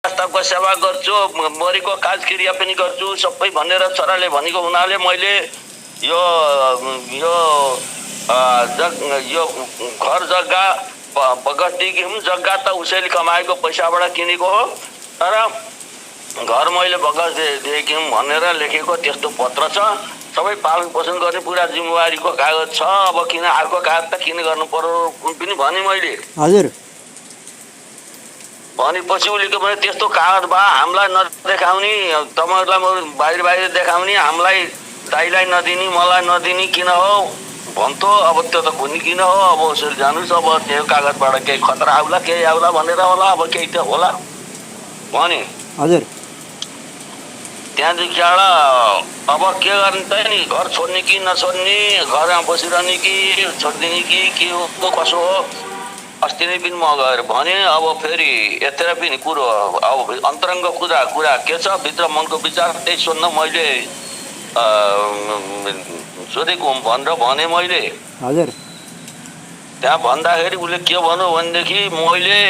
प्रस्तावको सेवा गर्छु, मरेको काज क्रिया पनि गर्छु सबै भनेर छोराले भनेको हुनाले मैले यो यो यो घर जग्गा बगसदेखि जग्गा त उसैले कमाएको पैसाबाट किनेको हो, तर घर मैले बगसदेखि भनेर लेखेको त्यस्तो पत्र छ। सबै पालन पोषण गर्ने पुरा जिम्मेवारीको कागज छ। अब किन अर्को कागज त किन गर्नु पर्यो पनि भने मैले। हजुर भनेपछि उसले भने त्यस्तो कागज भए हामीलाई नदेखाउने, तपाईँहरूलाई बाहिर बाहिर देखाउने, हामीलाई दाइलाई नदिने, मलाई नदिने किन हो भन्थ्यो। अब त्यो त खुनी किन हो, अब उसरी जानुहोस्, अब त्यो कागजबाट केही खतरा आउला केही आउला भनेर होला, अब केही त होला भने। हजुर त्यहाँदेखि अब के गर्ने त नि, घर छोड्ने कि नछोड्ने, घरमा बसिरहने कि छोडिदिने कि के हो कसो हो। अस्ति नै पनि म गएर भने अब फेरि यत्र पनि कुरो अब अन्तरङ्ग कुरा के छ भित्र मनको विचार त्यही सोध्न मैले सोधेको भनेर भने मैले। हजुर त्यहाँ भन्दाखेरि उसले के भन्यो भनेदेखि मैले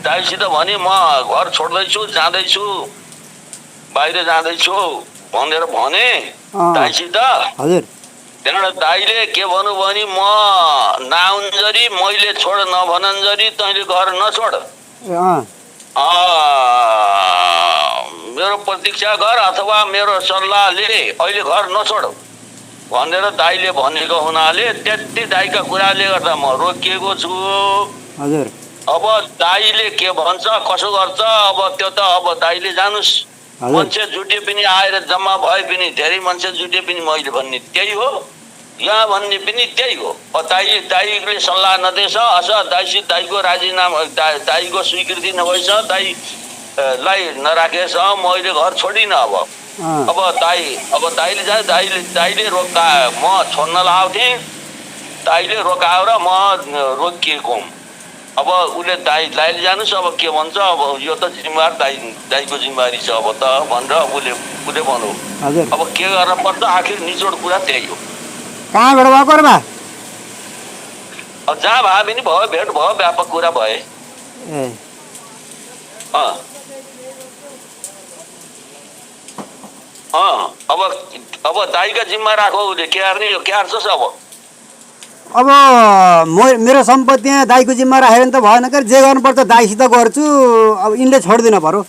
दाइसित भने म घर छोड्दैछु, जाँदैछु, बाहिर जाँदैछु भनेर भने दाइसित। हजुर त्यहाँबाट दाइले के भन्नु भने म नआउन्जरी मैले छोड नभनन्जरी तैँले घर नछोड, मेरो प्रतीक्षा गर अथवा मेरो सल्लाहले अहिले घर नछोड भनेर दाइले भनेको हुनाले त्यति दाइका कुराले गर्दा म रोकिएको छु। हजुर अब दाइले के भन्छ कसो गर्छ अब त्यो त अब दाइले जानुस्। मान्छे जुटे पनि आएर जम्मा भए पनि धेरै मान्छे जुटे पनि मैले भन्ने त्यही हो, यहाँ भन्ने पनि त्यही हो। दाइले सल्लाह नदिएछ अस दाइसित दाइको राजीनामा दाइको स्वीकृति नभएछ, दाइलाई नराखेछ, मैले घर छोडिनँ। अब दाइले जाए, दाइले रोका, म छोड्न लाउँथेँ, दाइले रोकाएर म रोकिएको। अब उसले दाइले जानुहोस् अब के भन्छ, अब यो त जिम्मेवार दाइको जिम्मेवारी छ अब त भनेर उसले भन्यो। अब के गर्न पर्छ, आखिर निचोड कुरा त्यही हो। कहाँबाट भएको रे बा? अब जहाँ भए पनि भयो, भेट भयो, व्यापक कुरा भए। अब दाइका जिम्मा राखो, उसले के गर्ने के हार्छस्। अब मेरो सम्पत्ति यहाँ दाइको जिम्मा राखेर त भएन के, जे गर्नुपर्छ दाइसित गर्छु। अब यिनले छोडिदिन पर्यो।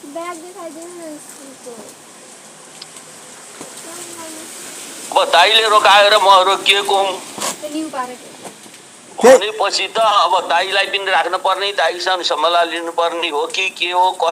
अब दाइले रोकाएर म रोकिएको भनेपछि त अब दाइलाई पनि राख्नु पर्ने, दाइसँग सल्लाह लिनुपर्ने हो कि के हो।